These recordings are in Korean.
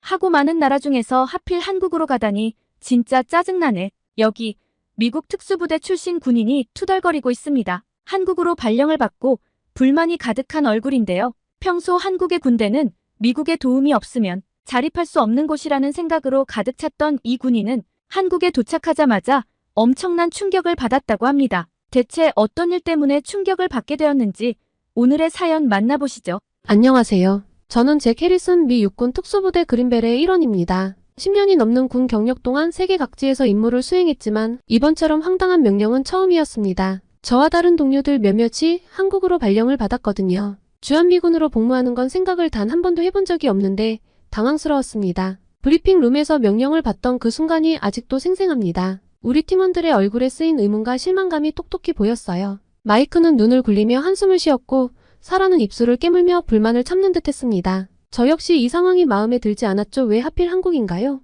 하고 많은 나라 중에서 하필 한국으로 가다니 진짜 짜증나네. 여기 미국 특수부대 출신 군인이 투덜거리고 있습니다. 한국으로 발령을 받고 불만이 가득한 얼굴인데요. 평소 한국의 군대는 미국의 도움이 없으면 자립할 수 없는 곳이라는 생각으로 가득 찼던 이 군인은 한국에 도착하자마자 엄청난 충격을 받았다고 합니다. 대체 어떤 일 때문에 충격을 받게 되었는지 오늘의 사연 만나보시죠. 안녕하세요. 저는 잭 해리슨 미 육군 특수부대 그린벨의 일원입니다. 10년이 넘는 군 경력 동안 세계 각지에서 임무를 수행했지만 이번처럼 황당한 명령은 처음이었습니다. 저와 다른 동료들 몇몇이 한국으로 발령을 받았거든요. 주한미군으로 복무하는 건 생각을 단 한 번도 해본 적이 없는데 당황스러웠습니다. 브리핑 룸에서 명령을 받던 그 순간이 아직도 생생합니다. 우리 팀원들의 얼굴에 쓰인 의문과 실망감이 똑똑히 보였어요. 마이크는 눈을 굴리며 한숨을 쉬었고 사라는 입술을 깨물며 불만을 참는 듯 했습니다. 저 역시 이 상황이 마음에 들지 않았죠. 왜 하필 한국인가요?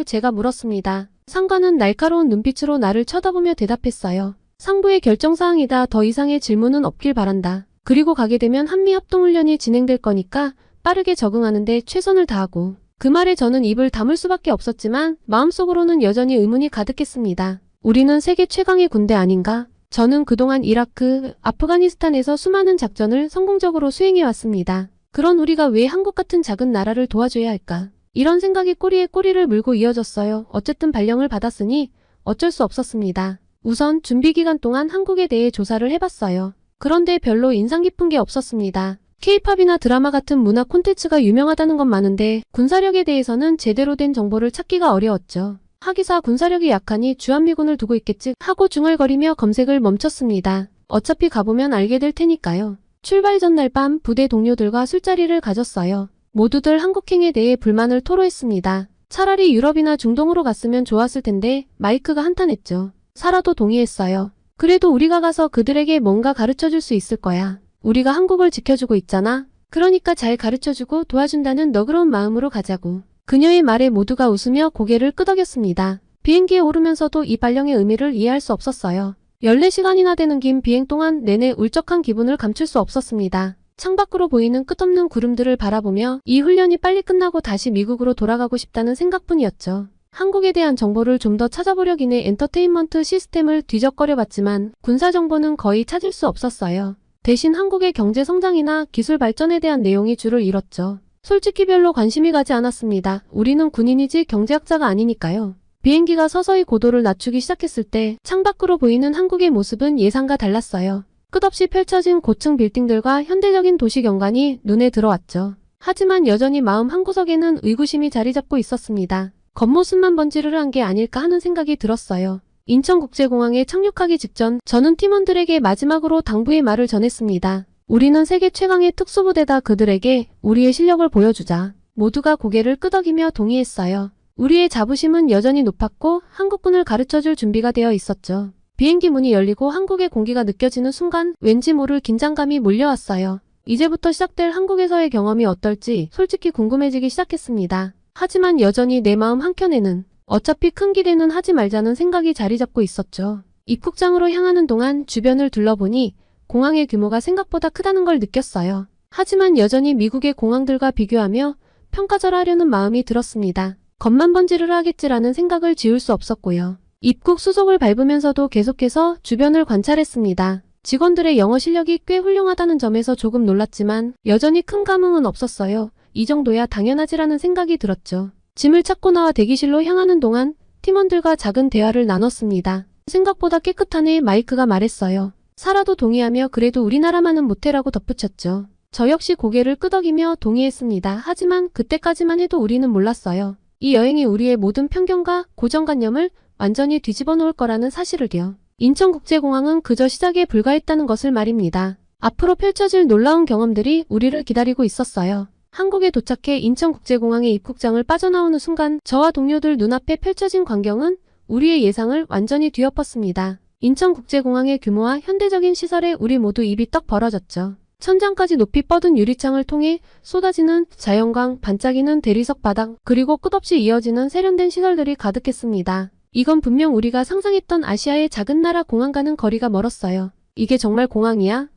제가 물었습니다. 상관은 날카로운 눈빛으로 나를 쳐다보며 대답했어요. 상부의 결정사항이다. 더 이상의 질문은 없길 바란다. 그리고 가게 되면 한미합동훈련이 진행될 거니까 빠르게 적응하는데 최선을 다하고. 그 말에 저는 입을 다물 수밖에 없었지만 마음속으로는 여전히 의문이 가득했습니다. 우리는 세계 최강의 군대 아닌가? 저는 그동안 이라크, 아프가니스탄에서 수많은 작전을 성공적으로 수행해왔습니다. 그런 우리가 왜 한국 같은 작은 나라를 도와줘야 할까? 이런 생각이 꼬리에 꼬리를 물고 이어졌어요. 어쨌든 발령을 받았으니 어쩔 수 없었습니다. 우선 준비 기간 동안 한국에 대해 조사를 해봤어요. 그런데 별로 인상 깊은 게 없었습니다. K-팝이나 드라마 같은 문화 콘텐츠가 유명하다는 건 많은데 군사력에 대해서는 제대로 된 정보를 찾기가 어려웠죠. 하기사 군사력이 약하니 주한미군을 두고 있겠지 하고 중얼거리며 검색을 멈췄습니다. 어차피 가보면 알게 될 테니까요. 출발 전날 밤 부대 동료들과 술자리를 가졌어요. 모두들 한국행에 대해 불만을 토로했습니다. 차라리 유럽이나 중동으로 갔으면 좋았을 텐데 마이크가 한탄했죠. 사라도 동의했어요. 그래도 우리가 가서 그들에게 뭔가 가르쳐줄 수 있을 거야. 우리가 한국을 지켜주고 있잖아. 그러니까 잘 가르쳐주고 도와준다는 너그러운 마음으로 가자고. 그녀의 말에 모두가 웃으며 고개를 끄덕였습니다. 비행기에 오르면서도 이 발령의 의미를 이해할 수 없었어요. 14시간이나 되는 긴 비행 동안 내내 울적한 기분을 감출 수 없었습니다. 창밖으로 보이는 끝없는 구름들을 바라보며 이 훈련이 빨리 끝나고 다시 미국으로 돌아가고 싶다는 생각뿐이었죠. 한국에 대한 정보를 좀 더 찾아보려긴 해 엔터테인먼트 시스템을 뒤적거려봤지만 군사 정보는 거의 찾을 수 없었어요. 대신 한국의 경제 성장이나 기술 발전에 대한 내용이 주를 이뤘죠. 솔직히 별로 관심이 가지 않았습니다. 우리는 군인이지 경제학자가 아니니까요. 비행기가 서서히 고도를 낮추기 시작했을 때 창밖으로 보이는 한국의 모습은 예상과 달랐어요. 끝없이 펼쳐진 고층 빌딩들과 현대적인 도시 경관이 눈에 들어왔죠. 하지만 여전히 마음 한구석에는 의구심이 자리 잡고 있었습니다. 겉모습만 번지르르한 게 아닐까 하는 생각이 들었어요. 인천국제공항에 착륙하기 직전 저는 팀원들에게 마지막으로 당부의 말을 전했습니다. 우리는 세계 최강의 특수부대다. 그들에게 우리의 실력을 보여주자. 모두가 고개를 끄덕이며 동의했어요. 우리의 자부심은 여전히 높았고 한국군을 가르쳐줄 준비가 되어 있었죠. 비행기 문이 열리고 한국의 공기가 느껴지는 순간 왠지 모를 긴장감이 몰려왔어요. 이제부터 시작될 한국에서의 경험이 어떨지 솔직히 궁금해지기 시작했습니다. 하지만 여전히 내 마음 한켠에는 어차피 큰 기대는 하지 말자는 생각이 자리 잡고 있었죠. 입국장으로 향하는 동안 주변을 둘러보니 공항의 규모가 생각보다 크다는 걸 느꼈어요. 하지만 여전히 미국의 공항들과 비교하며 평가절하려는 마음이 들었습니다. 겉만 번지르르 하겠지라는 생각을 지울 수 없었고요. 입국 수속을 밟으면서도 계속해서 주변을 관찰했습니다. 직원들의 영어 실력이 꽤 훌륭하다는 점에서 조금 놀랐지만 여전히 큰 감흥은 없었어요. 이 정도야 당연하지라는 생각이 들었죠. 짐을 찾고 나와 대기실로 향하는 동안 팀원들과 작은 대화를 나눴습니다. 생각보다 깨끗하네. 마이크가 말했어요. 사라도 동의하며 그래도 우리나라만은 못해라고 덧붙였죠. 저 역시 고개를 끄덕이며 동의했습니다. 하지만 그때까지만 해도 우리는 몰랐어요. 이 여행이 우리의 모든 편견과 고정관념을 완전히 뒤집어 놓을 거라는 사실을요. 인천국제공항은 그저 시작에 불과했다는 것을 말입니다. 앞으로 펼쳐질 놀라운 경험들이 우리를 기다리고 있었어요. 한국에 도착해 인천국제공항의 입국장을 빠져나오는 순간 저와 동료들 눈앞에 펼쳐진 광경은 우리의 예상을 완전히 뒤엎었습니다. 인천국제공항의 규모와 현대적인 시설에 우리 모두 입이 떡 벌어졌죠. 천장까지 높이 뻗은 유리창을 통해 쏟아지는 자연광, 반짝이는 대리석 바닥, 그리고 끝없이 이어지는 세련된 시설들이 가득했습니다. 이건 분명 우리가 상상했던 아시아의 작은 나라 공항과는 거리가 멀었어요. 이게 정말 공항이야?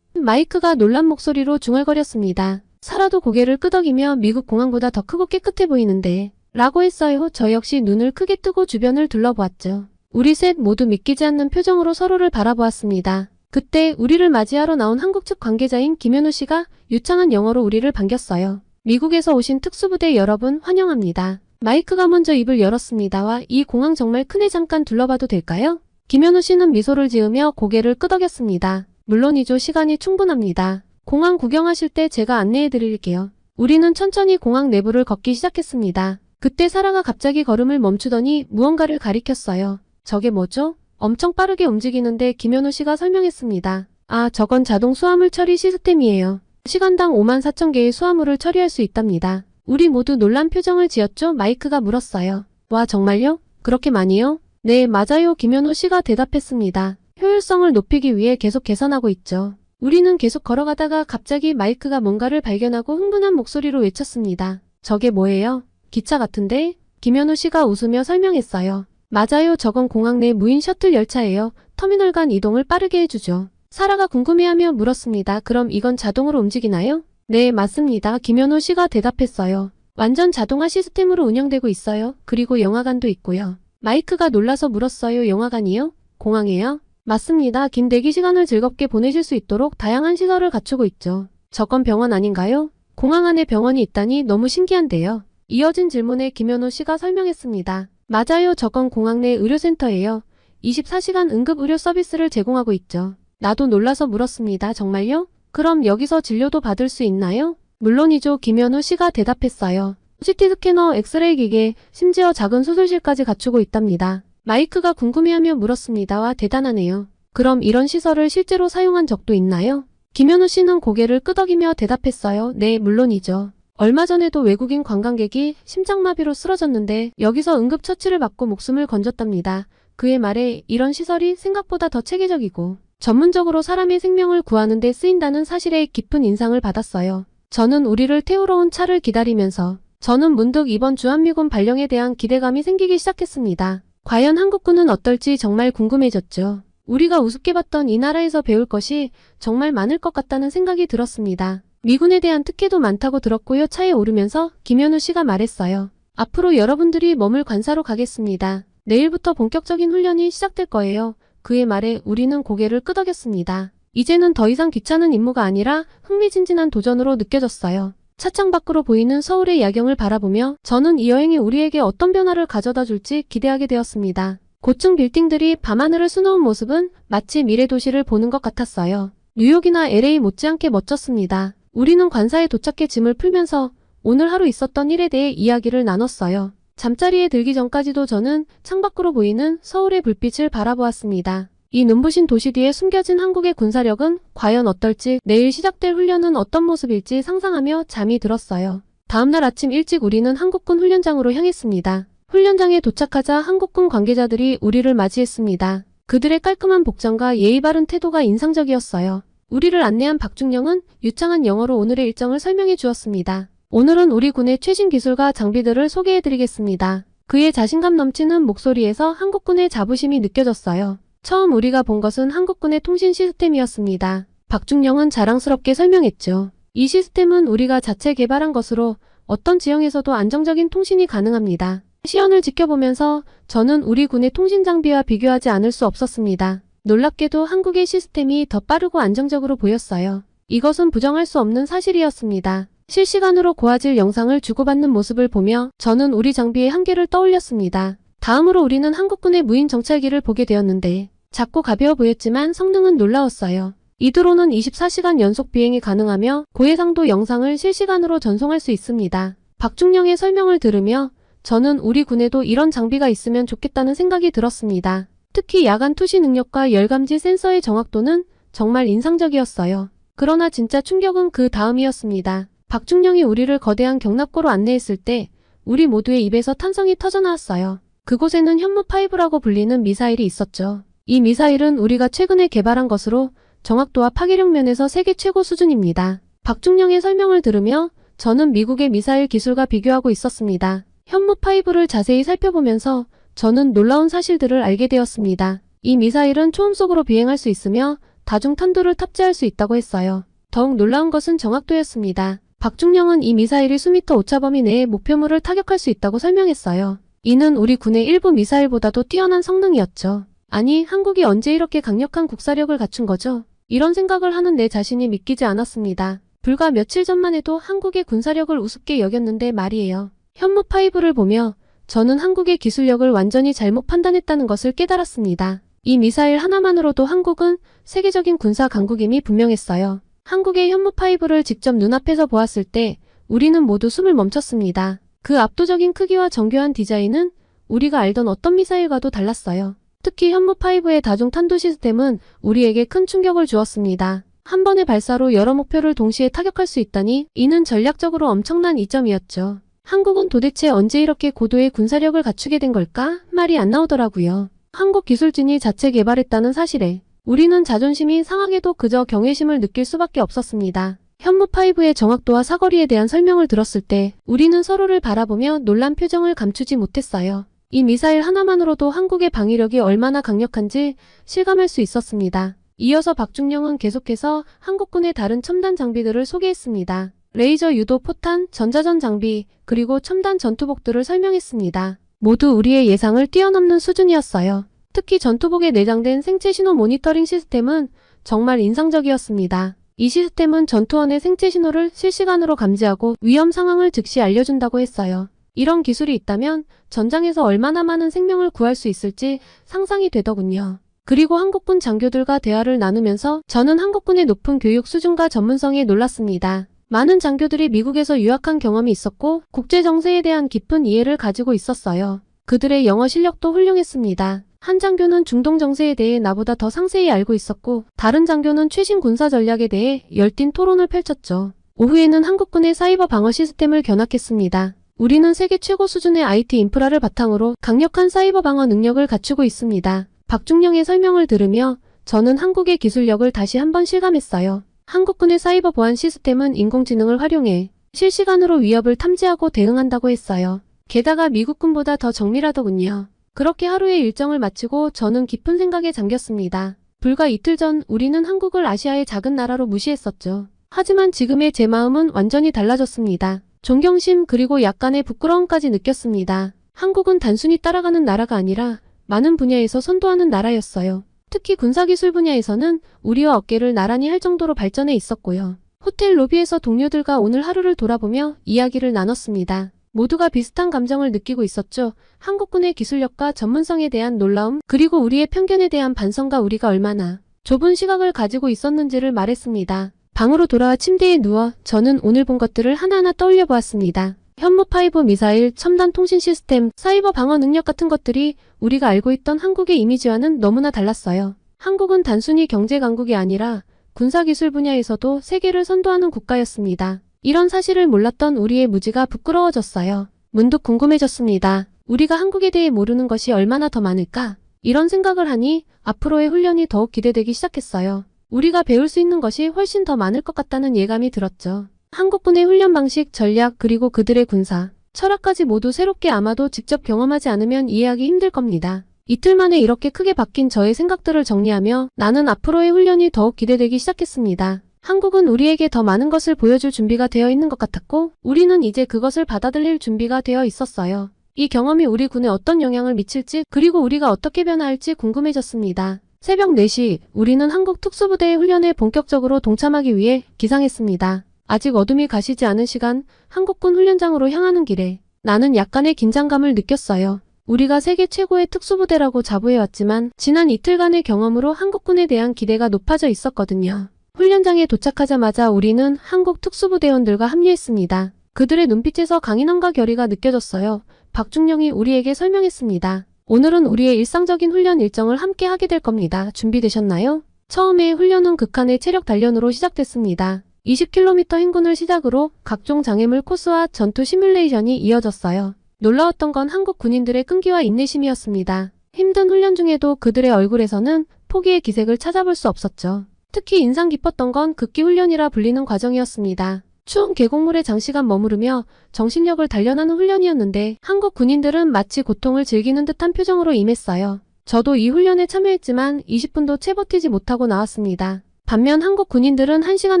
마이크가 놀란 목소리로 중얼거렸습니다. 사라도 고개를 끄덕이며 미국 공항보다 더 크고 깨끗해 보이는데 라고 했어요. 저 역시 눈을 크게 뜨고 주변을 둘러보았죠. 우리 셋 모두 믿기지 않는 표정으로 서로를 바라보았습니다. 그때 우리를 맞이하러 나온 한국 측 관계자인 김현우 씨가 유창한 영어로 우리를 반겼어요. 미국에서 오신 특수부대 여러분 환영합니다. 마이크가 먼저 입을 열었습니다와 이 공항 정말 크네 잠깐 둘러봐도 될까요? 김현우 씨는 미소를 지으며 고개를 끄덕였습니다. 물론이죠. 시간이 충분합니다. 공항 구경하실 때 제가 안내해 드릴게요. 우리는 천천히 공항 내부를 걷기 시작했습니다. 그때 사라가 갑자기 걸음을 멈추더니 무언가를 가리켰어요. 저게 뭐죠? 엄청 빠르게 움직이는데 김현우 씨가 설명했습니다. 아, 저건 자동 수화물 처리 시스템이에요. 시간당 54,000개의 수화물을 처리할 수 있답니다. 우리 모두 놀란 표정을 지었죠? 마이크가 물었어요. 와, 정말요? 그렇게 많이요? 네, 맞아요. 김현우 씨가 대답했습니다. 효율성을 높이기 위해 계속 개선하고 있죠. 우리는 계속 걸어가다가 갑자기 마이크가 뭔가를 발견하고 흥분한 목소리로 외쳤습니다. 저게 뭐예요? 기차 같은데? 김현우 씨가 웃으며 설명했어요. 맞아요. 저건 공항 내 무인 셔틀 열차예요. 터미널 간 이동을 빠르게 해주죠. 사라가 궁금해하며 물었습니다. 그럼 이건 자동으로 움직이나요? 네, 맞습니다. 김현우 씨가 대답했어요. 완전 자동화 시스템으로 운영되고 있어요. 그리고 영화관도 있고요. 마이크가 놀라서 물었어요. 영화관이요? 공항에요? 맞습니다. 긴 대기 시간을 즐겁게 보내실 수 있도록 다양한 시설을 갖추고 있죠. 저건 병원 아닌가요? 공항 안에 병원이 있다니 너무 신기한데요. 이어진 질문에 김현우 씨가 설명했습니다. 맞아요. 저건 공항 내 의료센터예요. 24시간 응급 의료 서비스를 제공하고 있죠. 나도 놀라서 물었습니다. 정말요? 그럼 여기서 진료도 받을 수 있나요? 물론이죠. 김현우 씨가 대답했어요. CT 스캐너, 엑스레이 기계, 심지어 작은 수술실까지 갖추고 있답니다. 마이크가 궁금해하며 물었습니다. 와, 대단하네요. 그럼 이런 시설을 실제로 사용한 적도 있나요? 김현우 씨는 고개를 끄덕이며 대답했어요. 네, 물론이죠. 얼마 전에도 외국인 관광객이 심장마비로 쓰러졌는데 여기서 응급처치를 받고 목숨을 건졌답니다. 그의 말에 이런 시설이 생각보다 더 체계적이고 전문적으로 사람의 생명을 구하는 데 쓰인다는 사실에 깊은 인상을 받았어요. 저는 우리를 태우러 온 차를 기다리면서 저는 문득 이번 주한미군 발령에 대한 기대감이 생기기 시작했습니다. 과연 한국군은 어떨지 정말 궁금해졌죠. 우리가 우습게 봤던 이 나라에서 배울 것이 정말 많을 것 같다는 생각이 들었습니다. 미군에 대한 특혜도 많다고 들었고요. 차에 오르면서 김현우 씨가 말했어요. 앞으로 여러분들이 머물 관사로 가겠습니다. 내일부터 본격적인 훈련이 시작될 거예요. 그의 말에 우리는 고개를 끄덕였습니다. 이제는 더 이상 귀찮은 임무가 아니라 흥미진진한 도전으로 느껴졌어요. 차창 밖으로 보이는 서울의 야경을 바라보며 저는 이 여행이 우리에게 어떤 변화를 가져다 줄지 기대하게 되었습니다. 고층 빌딩들이 밤하늘을 수놓은 모습은 마치 미래 도시를 보는 것 같았어요. 뉴욕이나 LA 못지않게 멋졌습니다. 우리는 관사에 도착해 짐을 풀면서 오늘 하루 있었던 일에 대해 이야기를 나눴어요. 잠자리에 들기 전까지도 저는 창밖으로 보이는 서울의 불빛을 바라보았습니다. 이 눈부신 도시 뒤에 숨겨진 한국의 군사력은 과연 어떨지, 내일 시작될 훈련은 어떤 모습일지 상상하며 잠이 들었어요. 다음날 아침 일찍 우리는 한국군 훈련장으로 향했습니다. 훈련장에 도착하자 한국군 관계자들이 우리를 맞이했습니다. 그들의 깔끔한 복장과 예의 바른 태도가 인상적이었어요. 우리를 안내한 박중령은 유창한 영어로 오늘의 일정을 설명해 주었습니다. 오늘은 우리 군의 최신 기술과 장비들을 소개해드리겠습니다. 그의 자신감 넘치는 목소리에서 한국군의 자부심이 느껴졌어요. 처음 우리가 본 것은 한국군의 통신 시스템이었습니다. 박중령은 자랑스럽게 설명했죠. 이 시스템은 우리가 자체 개발한 것으로 어떤 지형에서도 안정적인 통신이 가능합니다. 시연을 지켜보면서 저는 우리 군의 통신 장비와 비교하지 않을 수 없었습니다. 놀랍게도 한국의 시스템이 더 빠르고 안정적으로 보였어요. 이것은 부정할 수 없는 사실이었습니다. 실시간으로 고화질 영상을 주고받는 모습을 보며 저는 우리 장비의 한계를 떠올렸습니다. 다음으로 우리는 한국군의 무인 정찰기를 보게 되었는데 작고 가벼워 보였지만 성능은 놀라웠어요. 이 드론은 24시간 연속 비행이 가능하며 고해상도 영상을 실시간으로 전송할 수 있습니다. 박중령의 설명을 들으며 저는 우리 군에도 이런 장비가 있으면 좋겠다는 생각이 들었습니다. 특히 야간 투시 능력과 열감지 센서의 정확도는 정말 인상적이었어요. 그러나 진짜 충격은 그 다음이었습니다. 박중령이 우리를 거대한 경납고로 안내했을 때 우리 모두의 입에서 탄성이 터져나왔어요. 그곳에는 현무5라고 불리는 미사일이 있었죠. 이 미사일은 우리가 최근에 개발한 것으로 정확도와 파괴력 면에서 세계 최고 수준입니다. 박중령의 설명을 들으며 저는 미국의 미사일 기술과 비교하고 있었습니다. 현무5를 자세히 살펴보면서 저는 놀라운 사실들을 알게 되었습니다. 이 미사일은 초음속으로 비행할 수 있으며 다중 탄두를 탑재할 수 있다고 했어요. 더욱 놀라운 것은 정확도였습니다. 박중령은 이 미사일이 수미터 오차 범위 내에 목표물을 타격할 수 있다고 설명했어요. 이는 우리 군의 일부 미사일보다도 뛰어난 성능이었죠. 아니, 한국이 언제 이렇게 강력한 국사력을 갖춘 거죠? 이런 생각을 하는 내 자신이 믿기지 않았습니다. 불과 며칠 전만 해도 한국의 군사력을 우습게 여겼는데 말이에요. 현무5를 보며 저는 한국의 기술력을 완전히 잘못 판단했다는 것을 깨달았습니다. 이 미사일 하나만으로도 한국은 세계적인 군사 강국임이 분명했어요. 한국의 현무5를 직접 눈앞에서 보았을 때 우리는 모두 숨을 멈췄습니다. 그 압도적인 크기와 정교한 디자인은 우리가 알던 어떤 미사일과도 달랐어요. 특히 현무5의 다중 탄도 시스템은 우리에게 큰 충격을 주었습니다. 한 번의 발사로 여러 목표를 동시에 타격할 수 있다니 이는 전략적으로 엄청난 이점이었죠. 한국은 도대체 언제 이렇게 고도의 군사력을 갖추게 된 걸까? 말이 안 나오더라고요. 한국 기술진이 자체 개발했다는 사실에 우리는 자존심이 상하게도 그저 경외심을 느낄 수밖에 없었습니다. 현무5의 정확도와 사거리에 대한 설명을 들었을 때 우리는 서로를 바라보며 놀란 표정을 감추지 못했어요. 이 미사일 하나만으로도 한국의 방위력이 얼마나 강력한지 실감할 수 있었습니다. 이어서 박중령은 계속해서 한국군의 다른 첨단 장비들을 소개했습니다. 레이저 유도 포탄, 전자전 장비, 그리고 첨단 전투복들을 설명했습니다. 모두 우리의 예상을 뛰어넘는 수준이었어요. 특히 전투복에 내장된 생체 신호 모니터링 시스템은 정말 인상적이었습니다. 이 시스템은 전투원의 생체 신호를 실시간으로 감지하고 위험 상황을 즉시 알려준다고 했어요. 이런 기술이 있다면 전장에서 얼마나 많은 생명을 구할 수 있을지 상상이 되더군요. 그리고 한국군 장교들과 대화를 나누면서 저는 한국군의 높은 교육 수준과 전문성에 놀랐습니다. 많은 장교들이 미국에서 유학한 경험이 있었고 국제 정세에 대한 깊은 이해를 가지고 있었어요. 그들의 영어 실력도 훌륭했습니다. 한 장교는 중동 정세에 대해 나보다 더 상세히 알고 있었고 다른 장교는 최신 군사 전략에 대해 열띤 토론을 펼쳤죠. 오후에는 한국군의 사이버 방어 시스템을 견학했습니다. 우리는 세계 최고 수준의 IT 인프라를 바탕으로 강력한 사이버 방어 능력을 갖추고 있습니다. 박중령의 설명을 들으며 저는 한국의 기술력을 다시 한번 실감했어요. 한국군의 사이버 보안 시스템은 인공지능을 활용해 실시간으로 위협을 탐지하고 대응한다고 했어요. 게다가 미국군보다 더 정밀하더군요. 그렇게 하루의 일정을 마치고 저는 깊은 생각에 잠겼습니다. 불과 이틀 전 우리는 한국을 아시아의 작은 나라로 무시했었죠. 하지만 지금의 제 마음은 완전히 달라졌습니다. 존경심 그리고 약간의 부끄러움까지 느꼈습니다. 한국은 단순히 따라가는 나라가 아니라 많은 분야에서 선도하는 나라였어요. 특히 군사기술 분야에서는 우리와 어깨를 나란히 할 정도로 발전해 있었고요. 호텔 로비에서 동료들과 오늘 하루를 돌아보며 이야기를 나눴습니다. 모두가 비슷한 감정을 느끼고 있었죠. 한국군의 기술력과 전문성에 대한 놀라움, 그리고 우리의 편견에 대한 반성과 우리가 얼마나 좁은 시각을 가지고 있었는지를 말했습니다. 방으로 돌아와 침대에 누워 저는 오늘 본 것들을 하나하나 떠올려 보았습니다. 현무5 미사일, 첨단 통신 시스템, 사이버 방어 능력 같은 것들이 우리가 알고 있던 한국의 이미지와는 너무나 달랐어요. 한국은 단순히 경제 강국이 아니라 군사기술 분야에서도 세계를 선도하는 국가였습니다. 이런 사실을 몰랐던 우리의 무지가 부끄러워졌어요. 문득 궁금해졌습니다. 우리가 한국에 대해 모르는 것이 얼마나 더 많을까? 이런 생각을 하니 앞으로의 훈련이 더욱 기대되기 시작했어요. 우리가 배울 수 있는 것이 훨씬 더 많을 것 같다는 예감이 들었죠. 한국군의 훈련 방식, 전략, 그리고 그들의 군사, 철학까지 모두 새롭게 아마도 직접 경험하지 않으면 이해하기 힘들 겁니다. 이틀 만에 이렇게 크게 바뀐 저의 생각들을 정리하며 나는 앞으로의 훈련이 더욱 기대되기 시작했습니다. 한국은 우리에게 더 많은 것을 보여줄 준비가 되어 있는 것 같았고 우리는 이제 그것을 받아들일 준비가 되어 있었어요. 이 경험이 우리 군에 어떤 영향을 미칠지 그리고 우리가 어떻게 변화할지 궁금해졌습니다. 새벽 4시 우리는 한국 특수부대의 훈련에 본격적으로 동참하기 위해 기상했습니다. 아직 어둠이 가시지 않은 시간 한국군 훈련장으로 향하는 길에 나는 약간의 긴장감을 느꼈어요. 우리가 세계 최고의 특수부대라고 자부해왔지만 지난 이틀간의 경험으로 한국군에 대한 기대가 높아져 있었거든요. 훈련장에 도착하자마자 우리는 한국 특수부대원들과 합류했습니다. 그들의 눈빛에서 강인함과 결의가 느껴졌어요. 박중령이 우리에게 설명했습니다. 오늘은 우리의 일상적인 훈련 일정을 함께 하게 될 겁니다. 준비되셨나요? 처음에 훈련은 극한의 체력 단련으로 시작됐습니다. 20km 행군을 시작으로 각종 장애물 코스와 전투 시뮬레이션이 이어졌어요. 놀라웠던 건 한국 군인들의 끈기와 인내심이었습니다. 힘든 훈련 중에도 그들의 얼굴에서는 포기의 기색을 찾아볼 수 없었죠. 특히 인상 깊었던 건 극기 훈련이라 불리는 과정이었습니다. 추운 계곡물에 장시간 머무르며 정신력을 단련하는 훈련이었는데 한국 군인들은 마치 고통을 즐기는 듯한 표정으로 임했어요. 저도 이 훈련에 참여했지만 20분도 채 버티지 못하고 나왔습니다. 반면 한국 군인들은 1시간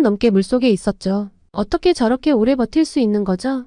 넘게 물속에 있었죠. 어떻게 저렇게 오래 버틸 수 있는 거죠?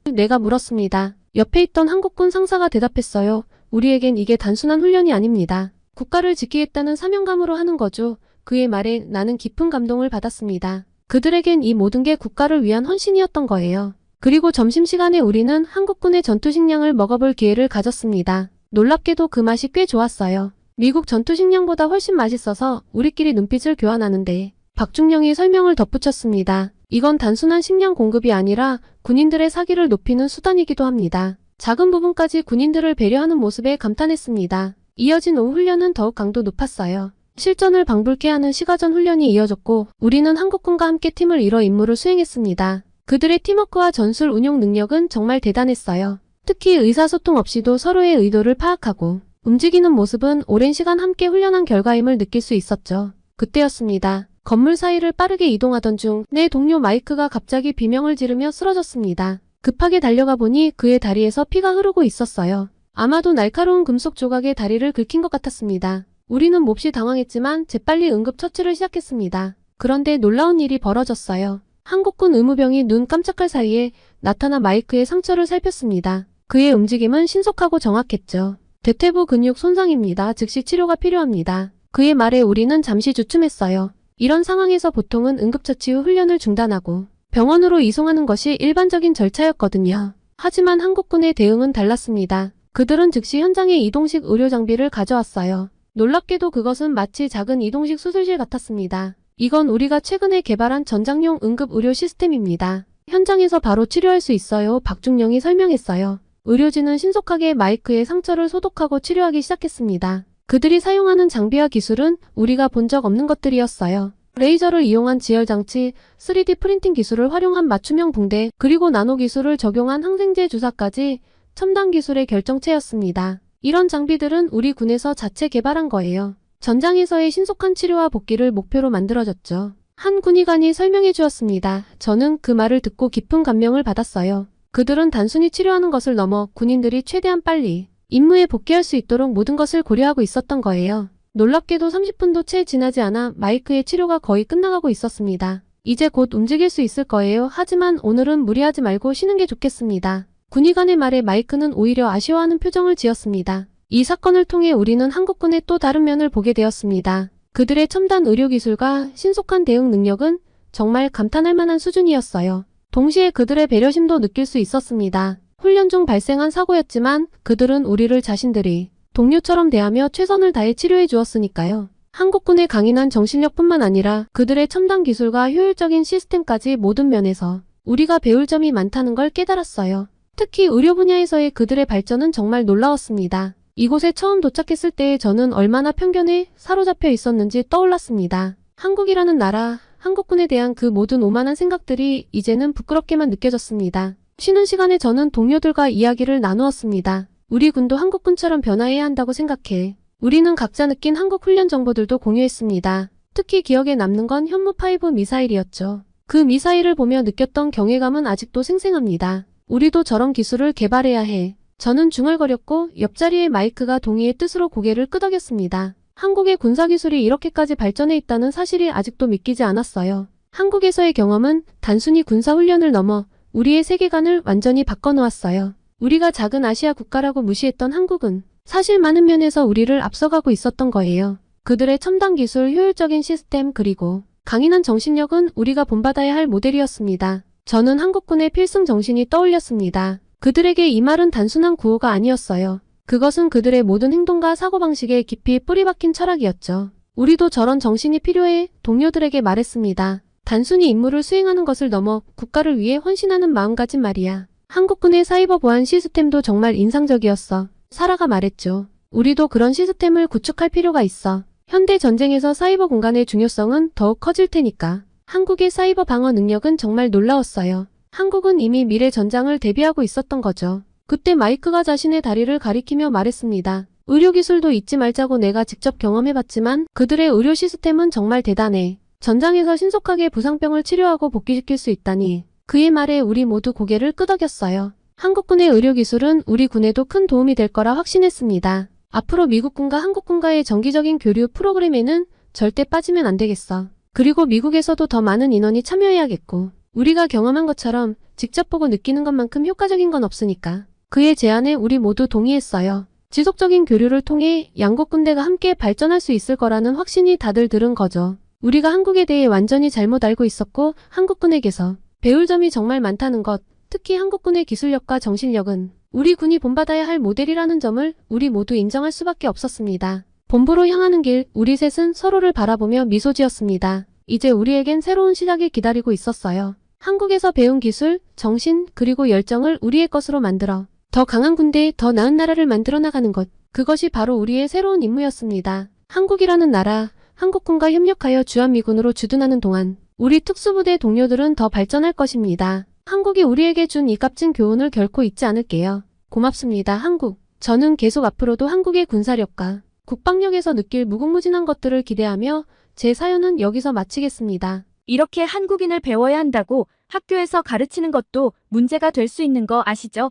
내가 물었습니다. 옆에 있던 한국군 상사가 대답했어요. 우리에겐 이게 단순한 훈련이 아닙니다. 국가를 지키겠다는 사명감으로 하는 거죠. 그의 말에 나는 깊은 감동을 받았습니다. 그들에겐 이 모든 게 국가를 위한 헌신이었던 거예요. 그리고 점심시간에 우리는 한국군의 전투식량을 먹어볼 기회를 가졌습니다. 놀랍게도 그 맛이 꽤 좋았어요. 미국 전투식량보다 훨씬 맛있어서 우리끼리 눈빛을 교환하는데 박중령이 설명을 덧붙였습니다. 이건 단순한 식량 공급이 아니라 군인들의 사기를 높이는 수단이기도 합니다. 작은 부분까지 군인들을 배려하는 모습에 감탄했습니다. 이어진 오후 훈련은 더욱 강도 높았어요. 실전을 방불케 하는 시가전 훈련이 이어졌고 우리는 한국군과 함께 팀을 이뤄 임무를 수행했습니다. 그들의 팀워크와 전술 운용 능력은 정말 대단했어요. 특히 의사소통 없이도 서로의 의도를 파악하고 움직이는 모습은 오랜 시간 함께 훈련한 결과임을 느낄 수 있었죠. 그때였습니다. 건물 사이를 빠르게 이동하던 중 내 동료 마이크가 갑자기 비명을 지르며 쓰러졌습니다. 급하게 달려가 보니 그의 다리에서 피가 흐르고 있었어요. 아마도 날카로운 금속 조각에 다리를 긁힌 것 같았습니다. 우리는 몹시 당황했지만 재빨리 응급처치를 시작했습니다. 그런데 놀라운 일이 벌어졌어요. 한국군 의무병이 눈 깜짝할 사이에 나타나 마이크의 상처를 살폈습니다. 그의 움직임은 신속하고 정확했죠. 대퇴부 근육 손상입니다. 즉시 치료가 필요합니다. 그의 말에 우리는 잠시 주춤했어요. 이런 상황에서 보통은 응급처치 후 훈련을 중단하고 병원으로 이송하는 것이 일반적인 절차였거든요. 하지만 한국군의 대응은 달랐습니다. 그들은 즉시 현장에 이동식 의료 장비를 가져왔어요. 놀랍게도 그것은 마치 작은 이동식 수술실 같았습니다. 이건 우리가 최근에 개발한 전장용 응급 의료 시스템입니다. 현장에서 바로 치료할 수 있어요. 박중령이 설명했어요. 의료진은 신속하게 마이크의 상처를 소독하고 치료하기 시작했습니다. 그들이 사용하는 장비와 기술은 우리가 본 적 없는 것들이었어요. 레이저를 이용한 지혈장치, 3D 프린팅 기술을 활용한 맞춤형 붕대, 그리고 나노 기술을 적용한 항생제 주사까지 첨단 기술의 결정체였습니다. 이런 장비들은 우리 군에서 자체 개발한 거예요. 전장에서의 신속한 치료와 복귀를 목표로 만들어졌죠. 한 군의관이 설명해 주었습니다. 저는 그 말을 듣고 깊은 감명을 받았어요. 그들은 단순히 치료하는 것을 넘어 군인들이 최대한 빨리 임무에 복귀할 수 있도록 모든 것을 고려하고 있었던 거예요. 놀랍게도 30분도 채 지나지 않아 마이크의 치료가 거의 끝나가고 있었습니다. 이제 곧 움직일 수 있을 거예요. 하지만 오늘은 무리하지 말고 쉬는 게 좋겠습니다. 군의관의 말에 마이크는 오히려 아쉬워하는 표정을 지었습니다. 이 사건을 통해 우리는 한국군의 또 다른 면을 보게 되었습니다. 그들의 첨단 의료기술과 신속한 대응 능력은 정말 감탄할 만한 수준이었어요. 동시에 그들의 배려심도 느낄 수 있었습니다. 훈련 중 발생한 사고였지만 그들은 우리를 자신들이 동료처럼 대하며 최선을 다해 치료해 주었으니까요. 한국군의 강인한 정신력뿐만 아니라 그들의 첨단 기술과 효율적인 시스템까지 모든 면에서 우리가 배울 점이 많다는 걸 깨달았어요. 특히 의료 분야에서의 그들의 발전은 정말 놀라웠습니다. 이곳에 처음 도착했을 때 저는 얼마나 편견에 사로잡혀 있었는지 떠올랐습니다. 한국이라는 나라, 한국군에 대한 그 모든 오만한 생각들이 이제는 부끄럽게만 느껴졌습니다. 쉬는 시간에 저는 동료들과 이야기를 나누었습니다. 우리 군도 한국군처럼 변화해야 한다고 생각해. 우리는 각자 느낀 한국 훈련 정보들도 공유했습니다. 특히 기억에 남는 건 현무5 미사일이었죠. 그 미사일을 보며 느꼈던 경외감은 아직도 생생합니다. 우리도 저런 기술을 개발해야 해. 저는 중얼거렸고 옆자리의 마이크가 동의의 뜻으로 고개를 끄덕였습니다. 한국의 군사기술이 이렇게까지 발전해 있다는 사실이 아직도 믿기지 않았어요. 한국에서의 경험은 단순히 군사훈련을 넘어 우리의 세계관을 완전히 바꿔놓았어요. 우리가 작은 아시아 국가라고 무시했던 한국은 사실 많은 면에서 우리를 앞서가고 있었던 거예요. 그들의 첨단 기술, 효율적인 시스템, 그리고 강인한 정신력은 우리가 본받아야 할 모델이었습니다. 저는 한국군의 필승 정신이 떠올렸습니다. 그들에게 이 말은 단순한 구호가 아니었어요. 그것은 그들의 모든 행동과 사고방식에 깊이 뿌리박힌 철학이었죠. 우리도 저런 정신이 필요해 동료들에게 말했습니다. 단순히 임무를 수행하는 것을 넘어 국가를 위해 헌신하는 마음가짐 말이야. 한국군의 사이버 보안 시스템도 정말 인상적이었어. 사라가 말했죠. 우리도 그런 시스템을 구축할 필요가 있어. 현대 전쟁에서 사이버 공간의 중요성은 더욱 커질 테니까. 한국의 사이버 방어 능력은 정말 놀라웠어요. 한국은 이미 미래 전장을 대비하고 있었던 거죠. 그때 마이크가 자신의 다리를 가리키며 말했습니다. 의료기술도 잊지 말자고. 내가 직접 경험해봤지만 그들의 의료 시스템은 정말 대단해. 전장에서 신속하게 부상병을 치료하고 복귀시킬 수 있다니. 그의 말에 우리 모두 고개를 끄덕였어요. 한국군의 의료기술은 우리 군에도 큰 도움이 될 거라 확신했습니다. 앞으로 미국군과 한국군과의 정기적인 교류 프로그램에는 절대 빠지면 안 되겠어. 그리고 미국에서도 더 많은 인원이 참여해야겠고 우리가 경험한 것처럼 직접 보고 느끼는 것만큼 효과적인 건 없으니까. 그의 제안에 우리 모두 동의했어요. 지속적인 교류를 통해 양국 군대가 함께 발전할 수 있을 거라는 확신이 다들 들은 거죠. 우리가 한국에 대해 완전히 잘못 알고 있었고 한국군에게서 배울 점이 정말 많다는 것, 특히 한국군의 기술력과 정신력은 우리 군이 본받아야 할 모델이라는 점을 우리 모두 인정할 수밖에 없었습니다. 본부로 향하는 길, 우리 셋은 서로를 바라보며 미소 지었습니다. 이제 우리에겐 새로운 시작이 기다리고 있었어요. 한국에서 배운 기술, 정신, 그리고 열정을 우리의 것으로 만들어 더 강한 군대, 더 나은 나라를 만들어 나가는 것. 그것이 바로 우리의 새로운 임무였습니다. 한국이라는 나라, 한국군과 협력하여 주한미군으로 주둔하는 동안 우리 특수부대 동료들은 더 발전할 것입니다. 한국이 우리에게 준 이 값진 교훈을 결코 잊지 않을게요. 고맙습니다, 한국. 저는 계속 앞으로도 한국의 군사력과 국방력에서 느낄 무궁무진한 것들을 기대하며 제 사연은 여기서 마치겠습니다. 이렇게 한국인을 배워야 한다고 학교에서 가르치는 것도 문제가 될 수 있는 거 아시죠?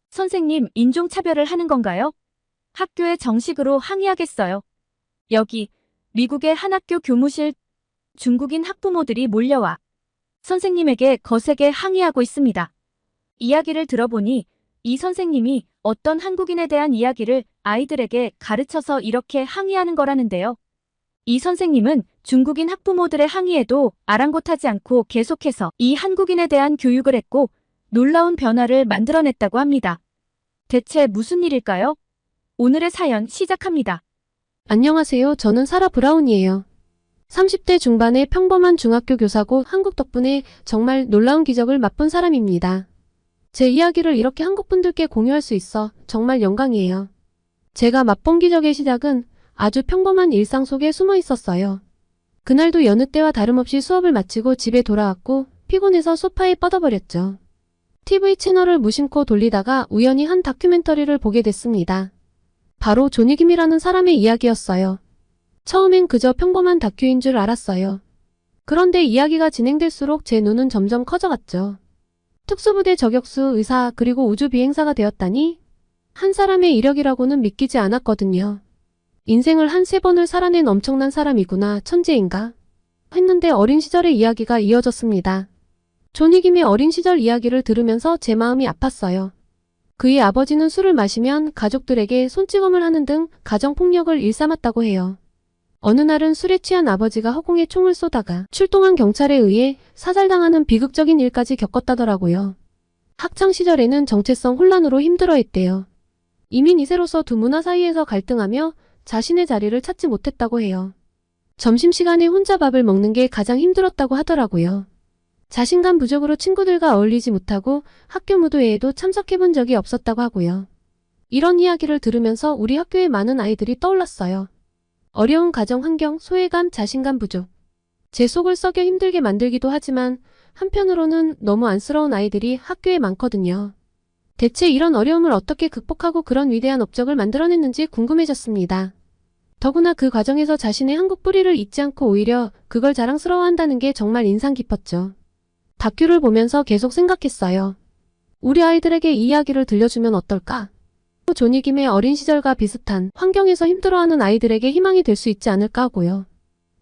선생님, 인종차별을 하는 건가요? 학교에 정식으로 항의하겠어요. 여기, 미국의 한 학교 교무실 중국인 학부모들이 몰려와 선생님에게 거세게 항의하고 있습니다. 이야기를 들어보니 이 선생님이 어떤 한국인에 대한 이야기를 아이들에게 가르쳐서 이렇게 항의하는 거라는데요. 이 선생님은 중국인 학부모들의 항의에도 아랑곳하지 않고 계속해서 이 한국인에 대한 교육을 했고 놀라운 변화를 만들어냈다고 합니다. 대체 무슨 일일까요? 오늘의 사연 시작합니다. 안녕하세요. 저는 사라 브라운이에요. 30대 중반의 평범한 중학교 교사고 한국 덕분에 정말 놀라운 기적을 맛본 사람입니다. 제 이야기를 이렇게 한국분들께 공유할 수 있어 정말 영광이에요. 제가 맛본 기적의 시작은 아주 평범한 일상 속에 숨어 있었어요. 그날도 여느 때와 다름없이 수업을 마치고 집에 돌아왔고 피곤해서 소파에 뻗어버렸죠. TV 채널을 무심코 돌리다가 우연히 한 다큐멘터리를 보게 됐습니다. 바로 조니김이라는 사람의 이야기였어요. 처음엔 그저 평범한 다큐인 줄 알았어요. 그런데 이야기가 진행될수록 제 눈은 점점 커져갔죠. 특수부대 저격수, 의사, 그리고 우주비행사가 되었다니 한 사람의 이력이라고는 믿기지 않았거든요. 인생을 한 3번을 살아낸 엄청난 사람이구나, 천재인가? 했는데 어린 시절의 이야기가 이어졌습니다. 조니김의 어린 시절 이야기를 들으면서 제 마음이 아팠어요. 그의 아버지는 술을 마시면 가족들에게 손찌검을 하는 등 가정폭력을 일삼았다고 해요. 어느 날은 술에 취한 아버지가 허공에 총을 쏘다가 출동한 경찰에 의해 사살당하는 비극적인 일까지 겪었다더라고요. 학창시절에는 정체성 혼란으로 힘들어했대요. 이민 2세로서 두 문화 사이에서 갈등하며 자신의 자리를 찾지 못했다고 해요. 점심시간에 혼자 밥을 먹는 게 가장 힘들었다고 하더라고요. 자신감 부족으로 친구들과 어울리지 못하고 학교 무도회에도 참석해본 적이 없었다고 하고요. 이런 이야기를 들으면서 우리 학교의 많은 아이들이 떠올랐어요. 어려운 가정 환경, 소외감, 자신감 부족. 제 속을 썩여 힘들게 만들기도 하지만 한편으로는 너무 안쓰러운 아이들이 학교에 많거든요. 대체 이런 어려움을 어떻게 극복하고 그런 위대한 업적을 만들어냈는지 궁금해졌습니다. 더구나 그 과정에서 자신의 한국 뿌리를 잊지 않고 오히려 그걸 자랑스러워한다는 게 정말 인상 깊었죠. 다큐를 보면서 계속 생각했어요. 우리 아이들에게 이 이야기를 들려주면 어떨까? 조니김의 어린 시절과 비슷한 환경에서 힘들어하는 아이들에게 희망이 될 수 있지 않을까 하고요.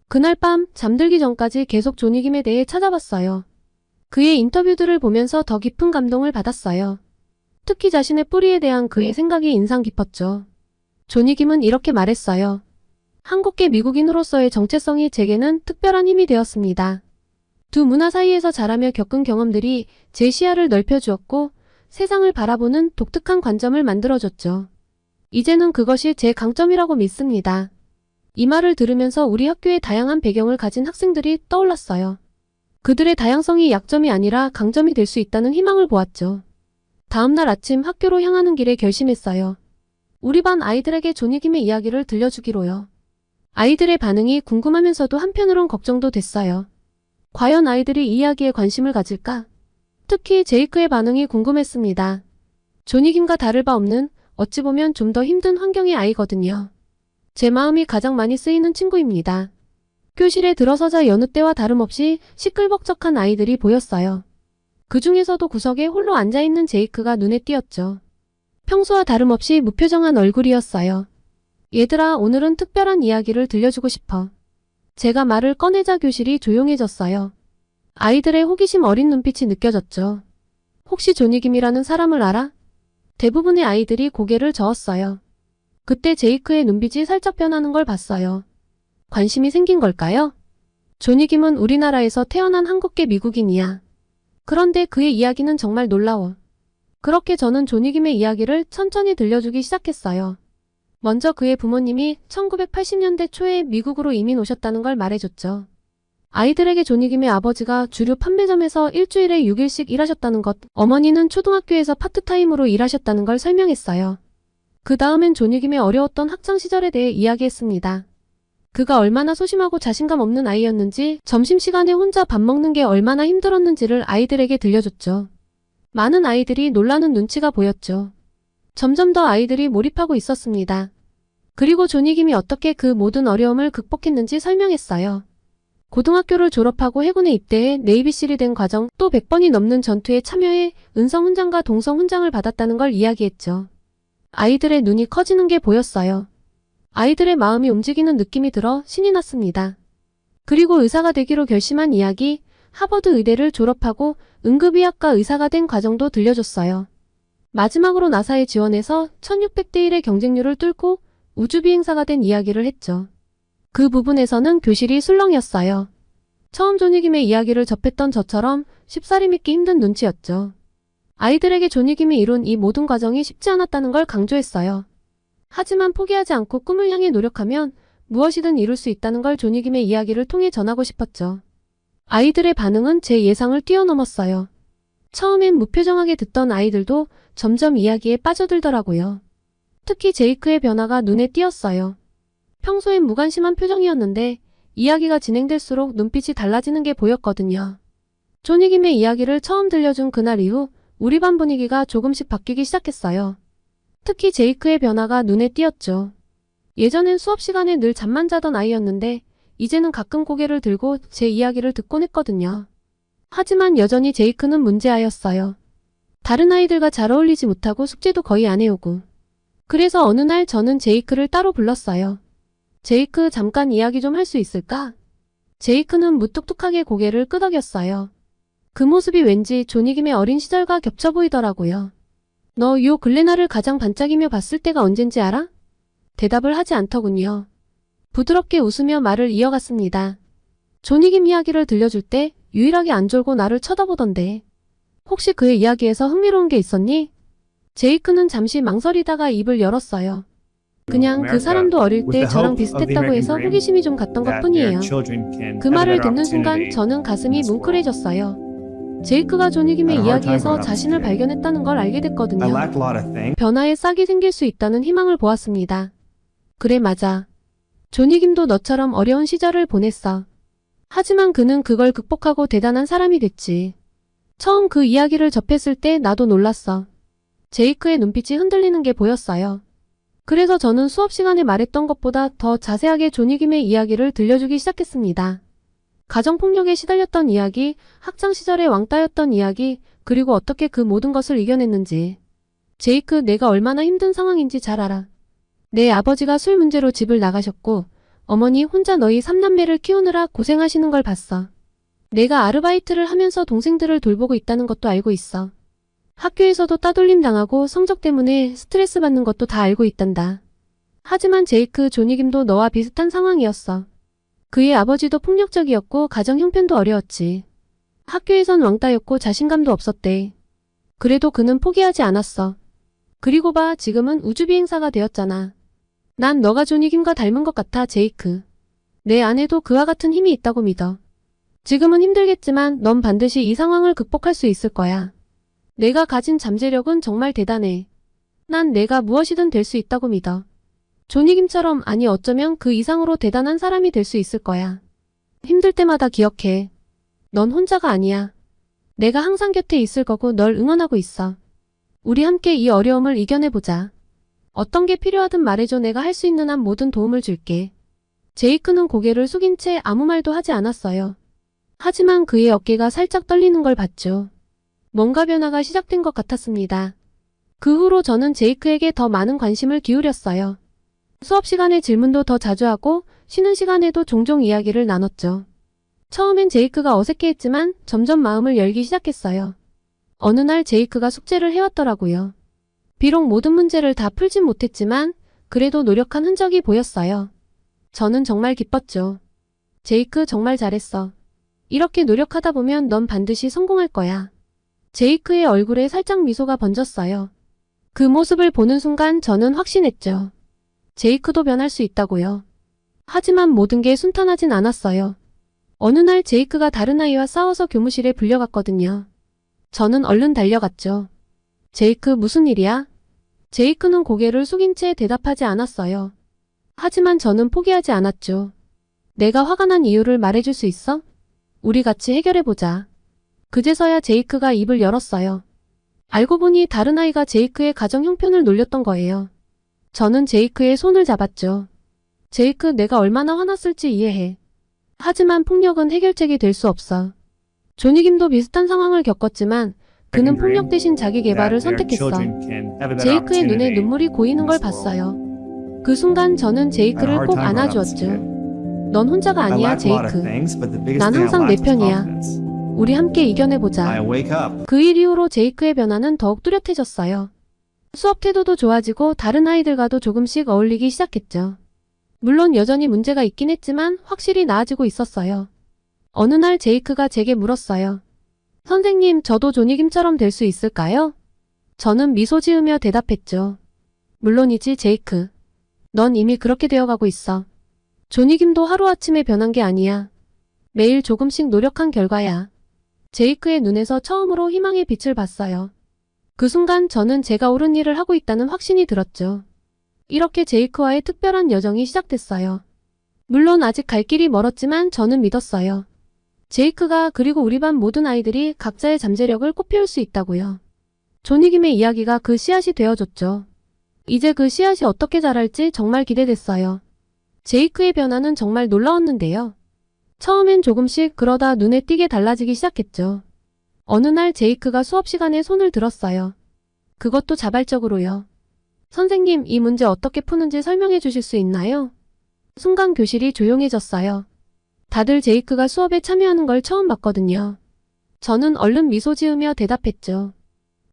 그날 밤 잠들기 전까지 계속 조니김에 대해 찾아봤어요. 그의 인터뷰들을 보면서 더 깊은 감동을 받았어요. 특히 자신의 뿌리에 대한 그의 생각이 인상 깊었죠. 조니김은 이렇게 말했어요. 한국계 미국인으로서의 정체성이 제게는 특별한 힘이 되었습니다. 두 문화 사이에서 자라며 겪은 경험들이 제 시야를 넓혀주었고 세상을 바라보는 독특한 관점을 만들어줬죠. 이제는 그것이 제 강점이라고 믿습니다. 이 말을 들으면서 우리 학교의 다양한 배경을 가진 학생들이 떠올랐어요. 그들의 다양성이 약점이 아니라 강점이 될 수 있다는 희망을 보았죠. 다음날 아침 학교로 향하는 길에 결심했어요. 우리 반 아이들에게 조니김의 이야기를 들려주기로요. 아이들의 반응이 궁금하면서도 한편으론 걱정도 됐어요. 과연 아이들이 이 이야기에 관심을 가질까? 특히 제이크의 반응이 궁금했습니다. 조니김과 다를 바 없는 어찌 보면 좀 더 힘든 환경의 아이거든요. 제 마음이 가장 많이 쓰이는 친구입니다. 교실에 들어서자 여느 때와 다름없이 시끌벅적한 아이들이 보였어요. 그 중에서도 구석에 홀로 앉아있는 제이크가 눈에 띄었죠. 평소와 다름없이 무표정한 얼굴이었어요. 얘들아, 오늘은 특별한 이야기를 들려주고 싶어. 제가 말을 꺼내자 교실이 조용해졌어요. 아이들의 호기심 어린 눈빛이 느껴졌죠. 혹시 조니김이라는 사람을 알아? 대부분의 아이들이 고개를 저었어요. 그때 제이크의 눈빛이 살짝 변하는 걸 봤어요. 관심이 생긴 걸까요? 조니김은 우리나라에서 태어난 한국계 미국인이야. 그런데 그의 이야기는 정말 놀라워. 그렇게 저는 조니김의 이야기를 천천히 들려주기 시작했어요. 먼저 그의 부모님이 1980년대 초에 미국으로 이민 오셨다는 걸 말해줬죠. 아이들에게 조니김의 아버지가 주류 판매점에서 일주일에 6일씩 일하셨다는 것, 어머니는 초등학교에서 파트타임으로 일하셨다는 걸 설명했어요. 그 다음엔 조니김의 어려웠던 학창시절에 대해 이야기했습니다. 그가 얼마나 소심하고 자신감 없는 아이였는지, 점심시간에 혼자 밥 먹는 게 얼마나 힘들었는지를 아이들에게 들려줬죠. 많은 아이들이 놀라는 눈치가 보였죠. 점점 더 아이들이 몰입하고 있었습니다. 그리고 조니김이 어떻게 그 모든 어려움을 극복했는지 설명했어요. 고등학교를 졸업하고 해군에 입대해 네이비실이 된 과정, 또 100번이 넘는 전투에 참여해 은성 훈장과 동성 훈장을 받았다는 걸 이야기했죠. 아이들의 눈이 커지는 게 보였어요. 아이들의 마음이 움직이는 느낌이 들어 신이 났습니다. 그리고 의사가 되기로 결심한 이야기, 하버드 의대를 졸업하고 응급의학과 의사가 된 과정도 들려줬어요. 마지막으로 나사에 지원해서 1600대 1의 경쟁률을 뚫고 우주비행사가 된 이야기를 했죠. 그 부분에서는 교실이 술렁이었어요. 처음 조니김의 이야기를 접했던 저처럼 쉽사리 믿기 힘든 눈치였죠. 아이들에게 조니김이 이룬 이 모든 과정이 쉽지 않았다는 걸 강조했어요. 하지만 포기하지 않고 꿈을 향해 노력하면 무엇이든 이룰 수 있다는 걸 조니김의 이야기를 통해 전하고 싶었죠. 아이들의 반응은 제 예상을 뛰어넘었어요. 처음엔 무표정하게 듣던 아이들도 점점 이야기에 빠져들더라고요. 특히 제이크의 변화가 눈에 띄었어요. 평소엔 무관심한 표정이었는데 이야기가 진행될수록 눈빛이 달라지는 게 보였거든요. 조니김의 이야기를 처음 들려준 그날 이후 우리 반 분위기가 조금씩 바뀌기 시작했어요. 특히 제이크의 변화가 눈에 띄었죠. 예전엔 수업 시간에 늘 잠만 자던 아이였는데 이제는 가끔 고개를 들고 제 이야기를 듣곤 했거든요. 하지만 여전히 제이크는 문제아였어요. 다른 아이들과 잘 어울리지 못하고 숙제도 거의 안 해오고. 그래서 어느 날 저는 제이크를 따로 불렀어요. 제이크, 잠깐 이야기 좀 할 수 있을까? 제이크는 무뚝뚝하게 고개를 끄덕였어요. 그 모습이 왠지 조니김의 어린 시절과 겹쳐 보이더라고요. 너 요 근래 나를 가장 반짝이며 봤을 때가 언젠지 알아? 대답을 하지 않더군요. 부드럽게 웃으며 말을 이어갔습니다. 조니김 이야기를 들려줄 때 유일하게 안 졸고 나를 쳐다보던데. 혹시 그의 이야기에서 흥미로운 게 있었니? 제이크는 잠시 망설이다가 입을 열었어요. 그냥 그 사람도 어릴 때 저랑 비슷했다고 해서 호기심이 좀 갔던 것 뿐이에요. 그 말을 듣는 순간 저는 가슴이 뭉클해졌어요. 제이크가 조니김의 이야기에서 자신을 발견했다는 걸 알게 됐거든요. 변화에 싹이 생길 수 있다는 희망을 보았습니다. 그래, 맞아. 조니김도 너처럼 어려운 시절을 보냈어. 하지만 그는 그걸 극복하고 대단한 사람이 됐지. 처음 그 이야기를 접했을 때 나도 놀랐어. 제이크의 눈빛이 흔들리는 게 보였어요. 그래서 저는 수업 시간에 말했던 것보다 더 자세하게 조니김의 이야기를 들려주기 시작했습니다. 가정폭력에 시달렸던 이야기, 학창시절에 왕따였던 이야기, 그리고 어떻게 그 모든 것을 이겨냈는지. 제이크, 내가 얼마나 힘든 상황인지 잘 알아. 내 아버지가 술 문제로 집을 나가셨고 어머니 혼자 너희 3남매를 키우느라 고생하시는 걸 봤어. 내가 아르바이트를 하면서 동생들을 돌보고 있다는 것도 알고 있어. 학교에서도 따돌림 당하고 성적 때문에 스트레스 받는 것도 다 알고 있단다. 하지만 제이크, 조니김도 너와 비슷한 상황이었어. 그의 아버지도 폭력적이었고 가정 형편도 어려웠지. 학교에선 왕따였고 자신감도 없었대. 그래도 그는 포기하지 않았어. 그리고 봐, 지금은 우주비행사가 되었잖아. 난 너가 조니김과 닮은 것 같아, 제이크. 내 안에도 그와 같은 힘이 있다고 믿어. 지금은 힘들겠지만 넌 반드시 이 상황을 극복할 수 있을 거야. 내가 가진 잠재력은 정말 대단해. 난 내가 무엇이든 될 수 있다고 믿어. 조니김처럼, 아니 어쩌면 그 이상으로 대단한 사람이 될 수 있을 거야. 힘들 때마다 기억해. 넌 혼자가 아니야. 내가 항상 곁에 있을 거고 널 응원하고 있어. 우리 함께 이 어려움을 이겨내보자. 어떤 게 필요하든 말해줘. 내가 할 수 있는 한 모든 도움을 줄게. 제이크는 고개를 숙인 채 아무 말도 하지 않았어요. 하지만 그의 어깨가 살짝 떨리는 걸 봤죠. 뭔가 변화가 시작된 것 같았습니다. 그 후로 저는 제이크에게 더 많은 관심을 기울였어요. 수업 시간에 질문도 더 자주 하고 쉬는 시간에도 종종 이야기를 나눴죠. 처음엔 제이크가 어색해했지만 점점 마음을 열기 시작했어요. 어느 날 제이크가 숙제를 해왔더라고요. 비록 모든 문제를 다 풀진 못했지만 그래도 노력한 흔적이 보였어요. 저는 정말 기뻤죠. 제이크 정말 잘했어. 이렇게 노력하다 보면 넌 반드시 성공할 거야. 제이크의 얼굴에 살짝 미소가 번졌어요. 그 모습을 보는 순간 저는 확신했죠. 제이크도 변할 수 있다고요. 하지만 모든 게 순탄하진 않았어요. 어느 날 제이크가 다른 아이와 싸워서 교무실에 불려갔거든요. 저는 얼른 달려갔죠. 제이크 무슨 일이야? 제이크는 고개를 숙인 채 대답하지 않았어요. 하지만 저는 포기하지 않았죠. 내가 화가 난 이유를 말해줄 수 있어? 우리 같이 해결해보자. 그제서야 제이크가 입을 열었어요. 알고 보니 다른 아이가 제이크의 가정 형편을 놀렸던 거예요. 저는 제이크의 손을 잡았죠. 제이크, 내가 얼마나 화났을지 이해해. 하지만 폭력은 해결책이 될 수 없어. 조니김도 비슷한 상황을 겪었지만 그는 폭력 대신 자기 개발을 선택했어. 제이크의 눈에 눈물이 고이는 걸 봤어요. 그 순간 저는 제이크를 꼭 안아주었죠. 넌 혼자가 아니야, 제이크. 난 항상 내 편이야. 우리 함께 이겨내보자. 그 일 이후로 제이크의 변화는 더욱 뚜렷해졌어요. 수업 태도도 좋아지고 다른 아이들과도 조금씩 어울리기 시작했죠. 물론 여전히 문제가 있긴 했지만 확실히 나아지고 있었어요. 어느 날 제이크가 제게 물었어요. 선생님, 저도 조니김처럼 될 수 있을까요? 저는 미소 지으며 대답했죠. 물론이지, 제이크. 넌 이미 그렇게 되어가고 있어. 조니김도 하루아침에 변한 게 아니야. 매일 조금씩 노력한 결과야. 제이크의 눈에서 처음으로 희망의 빛을 봤어요. 그 순간 저는 제가 옳은 일을 하고 있다는 확신이 들었죠. 이렇게 제이크와의 특별한 여정이 시작됐어요. 물론 아직 갈 길이 멀었지만 저는 믿었어요. 제이크가 그리고 우리 반 모든 아이들이 각자의 잠재력을 꽃피울 수 있다고요. 조니김의 이야기가 그 씨앗이 되어줬죠. 이제 그 씨앗이 어떻게 자랄지 정말 기대됐어요. 제이크의 변화는 정말 놀라웠는데요. 처음엔 조금씩 그러다 눈에 띄게 달라지기 시작했죠. 어느 날 제이크가 수업 시간에 손을 들었어요. 그것도 자발적으로요. 선생님, 이 문제 어떻게 푸는지 설명해 주실 수 있나요? 순간 교실이 조용해졌어요. 다들 제이크가 수업에 참여하는 걸 처음 봤거든요. 저는 얼른 미소 지으며 대답했죠.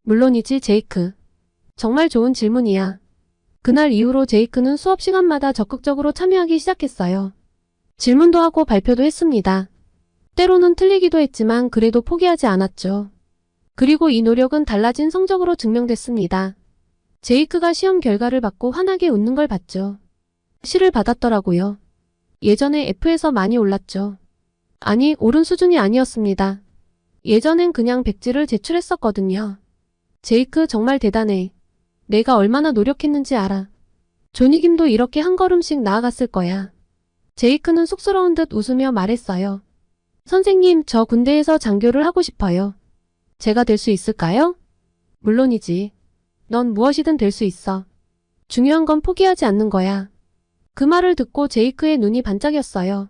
물론이지, 제이크. 정말 좋은 질문이야. 그날 이후로 제이크는 수업 시간마다 적극적으로 참여하기 시작했어요. 질문도 하고 발표도 했습니다. 때로는 틀리기도 했지만 그래도 포기하지 않았죠. 그리고 이 노력은 달라진 성적으로 증명됐습니다. 제이크가 시험 결과를 받고 환하게 웃는 걸 봤죠. C를 받았더라고요. 예전에 F에서 많이 올랐죠. 아니, 오른 수준이 아니었습니다. 예전엔 그냥 백지를 제출했었거든요. 제이크 정말 대단해. 내가 얼마나 노력했는지 알아. 조니김도 이렇게 한 걸음씩 나아갔을 거야. 제이크는 쑥스러운 듯 웃으며 말했어요. 선생님, 저 군대에서 장교를 하고 싶어요. 제가 될 수 있을까요? 물론이지. 넌 무엇이든 될 수 있어. 중요한 건 포기하지 않는 거야. 그 말을 듣고 제이크의 눈이 반짝였어요.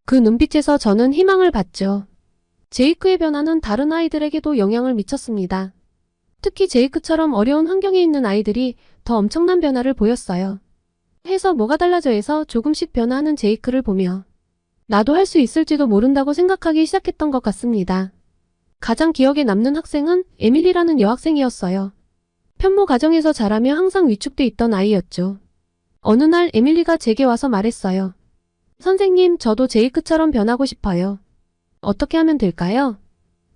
그 눈빛에서 저는 희망을 봤죠. 제이크의 변화는 다른 아이들에게도 영향을 미쳤습니다. 특히 제이크처럼 어려운 환경에 있는 아이들이 더 엄청난 변화를 보였어요. 해서 뭐가 달라져 해서 조금씩 변화하는 제이크를 보며 나도 할 수 있을지도 모른다고 생각하기 시작했던 것 같습니다. 가장 기억에 남는 학생은 에밀리라는 여학생이었어요. 편모 가정에서 자라며 항상 위축돼 있던 아이였죠. 어느 날 에밀리가 제게 와서 말했어요. 선생님, 저도 제이크처럼 변하고 싶어요. 어떻게 하면 될까요?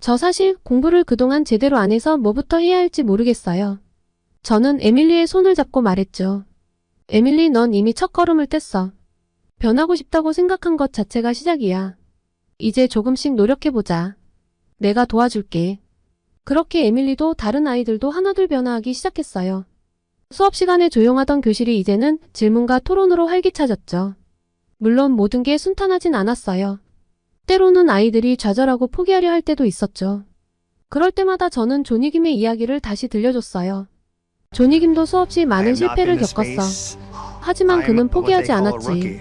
저 사실 공부를 그동안 제대로 안 해서 뭐부터 해야 할지 모르겠어요. 저는 에밀리의 손을 잡고 말했죠. 에밀리, 넌 이미 첫걸음을 뗐어. 변하고 싶다고 생각한 것 자체가 시작이야. 이제 조금씩 노력해보자. 내가 도와줄게. 그렇게 에밀리도 다른 아이들도 하나둘 변화하기 시작했어요. 수업 시간에 조용하던 교실이 이제는 질문과 토론으로 활기차졌죠. 물론 모든 게 순탄하진 않았어요. 때로는 아이들이 좌절하고 포기하려 할 때도 있었죠. 그럴 때마다 저는 조니김의 이야기를 다시 들려줬어요. 조니김도 수없이 많은 실패를 겪었어. 하지만 그는 포기하지 않았지.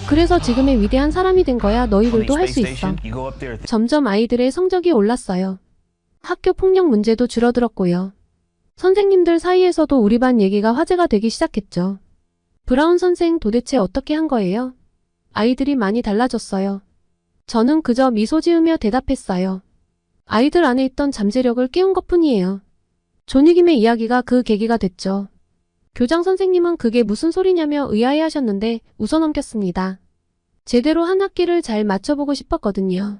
그래서 지금의 위대한 사람이 된 거야. 너희들도 할 수 있어. 점점 아이들의 성적이 올랐어요. 학교 폭력 문제도 줄어들었고요. 선생님들 사이에서도 우리 반 얘기가 화제가 되기 시작했죠. 브라운 선생 도대체 어떻게 한 거예요? 아이들이 많이 달라졌어요. 저는 그저 미소 지으며 대답했어요. 아이들 안에 있던 잠재력을 깨운 것뿐이에요. 존익임의 이야기가 그 계기가 됐죠. 교장 선생님은 그게 무슨 소리냐며 의아해하셨는데 웃어넘겼습니다. 제대로 한 학기를 잘 맞춰보고 싶었거든요.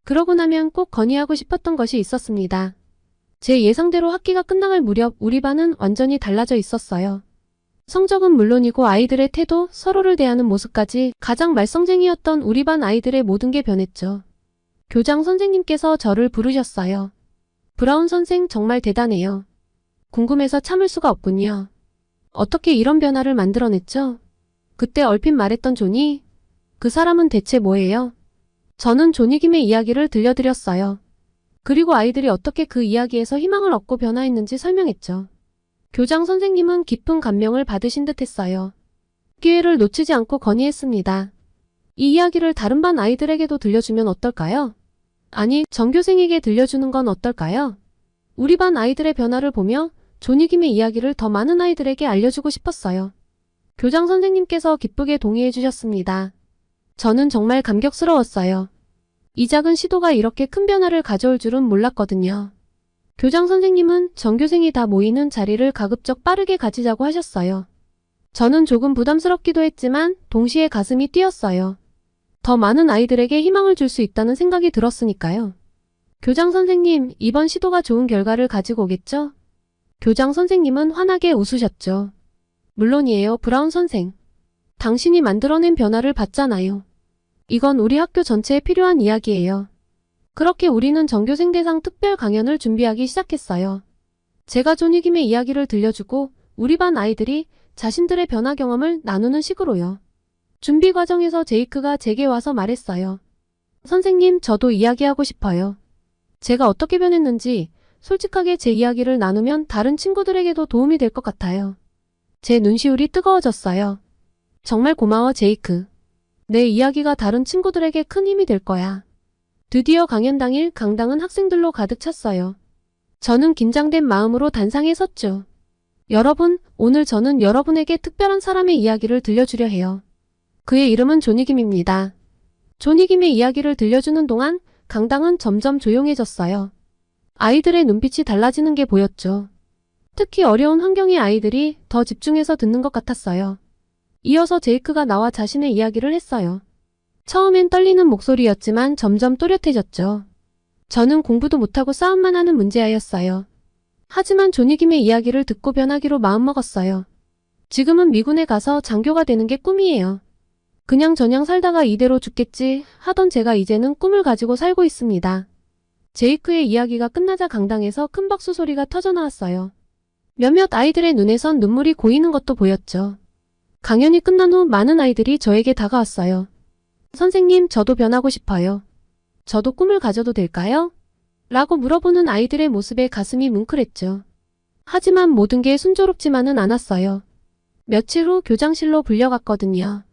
그러고 나면 꼭 건의하고 싶었던 것이 있었습니다. 제 예상대로 학기가 끝나갈 무렵 우리 반은 완전히 달라져 있었어요. 성적은 물론이고 아이들의 태도, 서로를 대하는 모습까지 가장 말썽쟁이였던 우리 반 아이들의 모든 게 변했죠. 교장 선생님께서 저를 부르셨어요. 브라운 선생 정말 대단해요. 궁금해서 참을 수가 없군요. 어떻게 이런 변화를 만들어냈죠? 그때 얼핏 말했던 존이, 그 사람은 대체 뭐예요? 저는 존익임의 이야기를 들려드렸어요. 그리고 아이들이 어떻게 그 이야기에서 희망을 얻고 변화했는지 설명했죠. 교장 선생님은 깊은 감명을 받으신 듯 했어요. 기회를 놓치지 않고 건의했습니다. 이 이야기를 다른 반 아이들에게도 들려주면 어떨까요? 아니, 전교생에게 들려주는 건 어떨까요? 우리 반 아이들의 변화를 보며 존익임의 이야기를 더 많은 아이들에게 알려주고 싶었어요. 교장 선생님께서 기쁘게 동의해 주셨습니다. 저는 정말 감격스러웠어요. 이 작은 시도가 이렇게 큰 변화를 가져올 줄은 몰랐거든요. 교장 선생님은 전교생이 다 모이는 자리를 가급적 빠르게 가지자고 하셨어요. 저는 조금 부담스럽기도 했지만 동시에 가슴이 뛰었어요. 더 많은 아이들에게 희망을 줄 수 있다는 생각이 들었으니까요. 교장 선생님, 이번 시도가 좋은 결과를 가지고 오겠죠? 교장 선생님은 환하게 웃으셨죠. 물론이에요, 브라운 선생. 당신이 만들어낸 변화를 봤잖아요. 이건 우리 학교 전체에 필요한 이야기예요. 그렇게 우리는 전교생 대상 특별 강연을 준비하기 시작했어요. 제가 존익임의 이야기를 들려주고 우리 반 아이들이 자신들의 변화 경험을 나누는 식으로요. 준비 과정에서 제이크가 제게 와서 말했어요. 선생님, 저도 이야기하고 싶어요. 제가 어떻게 변했는지 솔직하게 제 이야기를 나누면 다른 친구들에게도 도움이 될 것 같아요. 제 눈시울이 뜨거워졌어요. 정말 고마워, 제이크. 내 이야기가 다른 친구들에게 큰 힘이 될 거야. 드디어 강연 당일 강당은 학생들로 가득 찼어요. 저는 긴장된 마음으로 단상에 섰죠. 여러분, 오늘 저는 여러분에게 특별한 사람의 이야기를 들려주려 해요. 그의 이름은 존익임입니다. 존익임의 이야기를 들려주는 동안 강당은 점점 조용해졌어요. 아이들의 눈빛이 달라지는 게 보였죠. 특히 어려운 환경의 아이들이 더 집중해서 듣는 것 같았어요. 이어서 제이크가 나와 자신의 이야기를 했어요. 처음엔 떨리는 목소리였지만 점점 또렷해졌죠. 저는 공부도 못하고 싸움만 하는 문제아였어요. 하지만 존익임의 이야기를 듣고 변하기로 마음먹었어요. 지금은 미군에 가서 장교가 되는 게 꿈이에요. 그냥 저냥 살다가 이대로 죽겠지 하던 제가 이제는 꿈을 가지고 살고 있습니다. 제이크의 이야기가 끝나자 강당에서 큰 박수 소리가 터져나왔어요. 몇몇 아이들의 눈에선 눈물이 고이는 것도 보였죠. 강연이 끝난 후 많은 아이들이 저에게 다가왔어요. 선생님, 저도 변하고 싶어요. 저도 꿈을 가져도 될까요? 라고 물어보는 아이들의 모습에 가슴이 뭉클했죠. 하지만 모든 게 순조롭지만은 않았어요. 며칠 후 교장실로 불려갔거든요.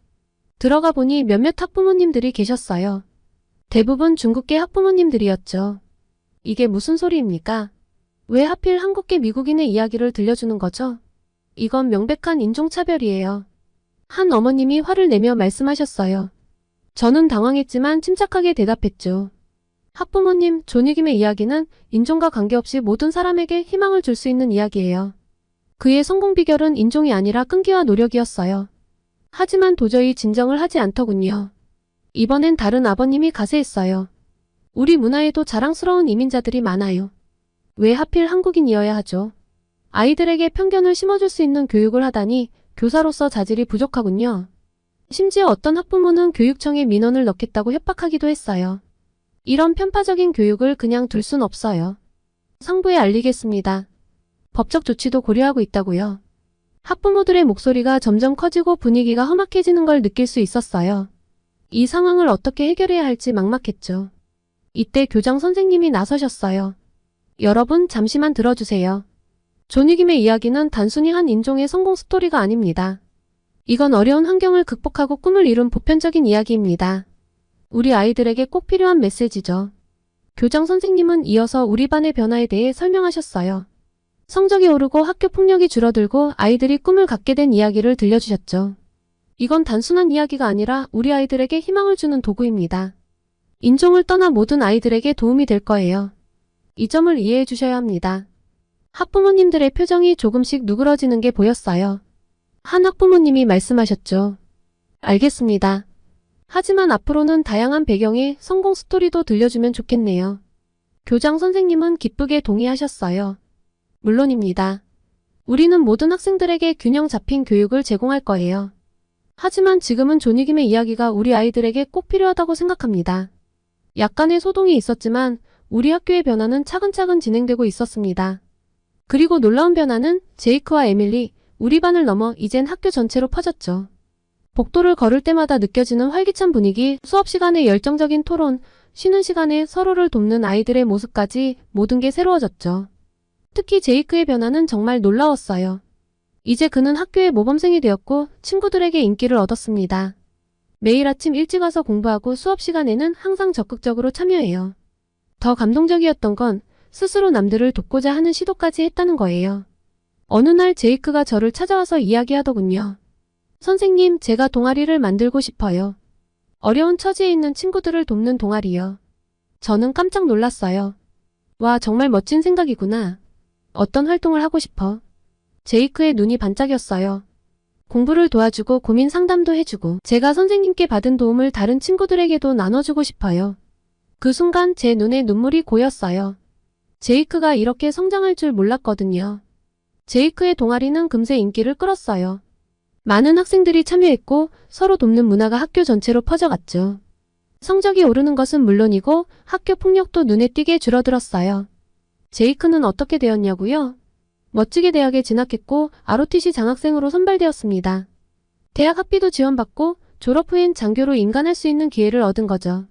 들어가 보니 몇몇 학부모님들이 계셨어요. 대부분 중국계 학부모님들이었죠. 이게 무슨 소리입니까? 왜 하필 한국계 미국인의 이야기를 들려주는 거죠? 이건 명백한 인종차별이에요. 한 어머님이 화를 내며 말씀하셨어요. 저는 당황했지만 침착하게 대답했죠. 학부모님, 존익임의 이야기는 인종과 관계없이 모든 사람에게 희망을 줄 수 있는 이야기예요. 그의 성공 비결은 인종이 아니라 끈기와 노력이었어요. 하지만 도저히 진정을 하지 않더군요. 이번엔 다른 아버님이 가세했어요. 우리 문화에도 자랑스러운 이민자들이 많아요. 왜 하필 한국인이어야 하죠? 아이들에게 편견을 심어줄 수 있는 교육을 하다니 교사로서 자질이 부족하군요. 심지어 어떤 학부모는 교육청에 민원을 넣겠다고 협박하기도 했어요. 이런 편파적인 교육을 그냥 둘 순 없어요. 상부에 알리겠습니다. 법적 조치도 고려하고 있다고요. 학부모들의 목소리가 점점 커지고 분위기가 험악해지는 걸 느낄 수 있었어요. 이 상황을 어떻게 해결해야 할지 막막했죠. 이때 교장 선생님이 나서셨어요. 여러분, 잠시만 들어주세요. 존익임의 이야기는 단순히 한 인종의 성공 스토리가 아닙니다. 이건 어려운 환경을 극복하고 꿈을 이룬 보편적인 이야기입니다. 우리 아이들에게 꼭 필요한 메시지죠. 교장 선생님은 이어서 우리 반의 변화에 대해 설명하셨어요. 성적이 오르고 학교 폭력이 줄어들고 아이들이 꿈을 갖게 된 이야기를 들려주셨죠. 이건 단순한 이야기가 아니라 우리 아이들에게 희망을 주는 도구입니다. 인종을 떠나 모든 아이들에게 도움이 될 거예요. 이 점을 이해해 주셔야 합니다. 학부모님들의 표정이 조금씩 누그러지는 게 보였어요. 한 학부모님이 말씀하셨죠. 알겠습니다. 하지만 앞으로는 다양한 배경의 성공 스토리도 들려주면 좋겠네요. 교장 선생님은 기쁘게 동의하셨어요. 물론입니다. 우리는 모든 학생들에게 균형 잡힌 교육을 제공할 거예요. 하지만 지금은 존이김의 이야기가 우리 아이들에게 꼭 필요하다고 생각합니다. 약간의 소동이 있었지만 우리 학교의 변화는 차근차근 진행되고 있었습니다. 그리고 놀라운 변화는 제이크와 에밀리, 우리 반을 넘어 이젠 학교 전체로 퍼졌죠. 복도를 걸을 때마다 느껴지는 활기찬 분위기, 수업 시간의 열정적인 토론, 쉬는 시간에 서로를 돕는 아이들의 모습까지 모든 게 새로워졌죠. 특히 제이크의 변화는 정말 놀라웠어요. 이제 그는 학교의 모범생이 되었고 친구들에게 인기를 얻었습니다. 매일 아침 일찍 와서 공부하고 수업 시간에는 항상 적극적으로 참여해요. 더 감동적이었던 건 스스로 남들을 돕고자 하는 시도까지 했다는 거예요. 어느 날 제이크가 저를 찾아와서 이야기하더군요. 선생님, 제가 동아리를 만들고 싶어요. 어려운 처지에 있는 친구들을 돕는 동아리요. 저는 깜짝 놀랐어요. 와, 정말 멋진 생각이구나. 어떤 활동을 하고 싶어? 제이크의 눈이 반짝였어요. 공부를 도와주고 고민 상담도 해주고 제가 선생님께 받은 도움을 다른 친구들에게도 나눠주고 싶어요. 그 순간 제 눈에 눈물이 고였어요. 제이크가 이렇게 성장할 줄 몰랐거든요. 제이크의 동아리는 금세 인기를 끌었어요. 많은 학생들이 참여했고 서로 돕는 문화가 학교 전체로 퍼져갔죠. 성적이 오르는 것은 물론이고 학교 폭력도 눈에 띄게 줄어들었어요. 제이크는 어떻게 되었냐고요? 멋지게 대학에 진학했고 ROTC 장학생으로 선발되었습니다. 대학 학비도 지원받고 졸업 후엔 장교로 임관할 수 있는 기회를 얻은 거죠.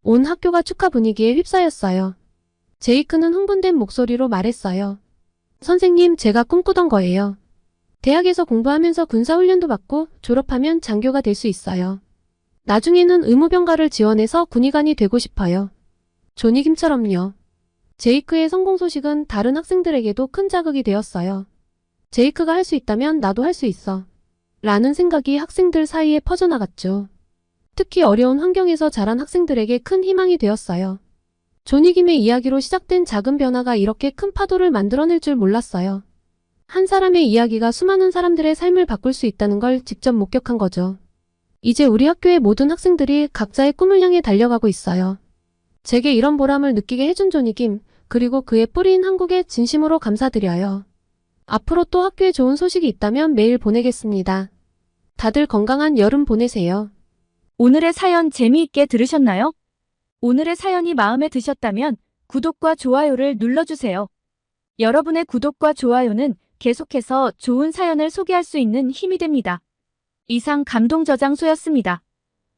온 학교가 축하 분위기에 휩싸였어요. 제이크는 흥분된 목소리로 말했어요. 선생님, 제가 꿈꾸던 거예요. 대학에서 공부하면서 군사훈련도 받고 졸업하면 장교가 될 수 있어요. 나중에는 의무병가를 지원해서 군의관이 되고 싶어요. 존이김처럼요. 제이크의 성공 소식은 다른 학생들에게도 큰 자극이 되었어요. 제이크가 할 수 있다면 나도 할 수 있어. 라는 생각이 학생들 사이에 퍼져나갔죠. 특히 어려운 환경에서 자란 학생들에게 큰 희망이 되었어요. 존이김의 이야기로 시작된 작은 변화가 이렇게 큰 파도를 만들어낼 줄 몰랐어요. 한 사람의 이야기가 수많은 사람들의 삶을 바꿀 수 있다는 걸 직접 목격한 거죠. 이제 우리 학교의 모든 학생들이 각자의 꿈을 향해 달려가고 있어요. 제게 이런 보람을 느끼게 해준 존이김, 그리고 그의 뿌리인 한국에 진심으로 감사드려요. 앞으로 또 학교에 좋은 소식이 있다면 메일 보내겠습니다. 다들 건강한 여름 보내세요. 오늘의 사연 재미있게 들으셨나요? 오늘의 사연이 마음에 드셨다면 구독과 좋아요를 눌러주세요. 여러분의 구독과 좋아요는 계속해서 좋은 사연을 소개할 수 있는 힘이 됩니다. 이상 감동저장소였습니다.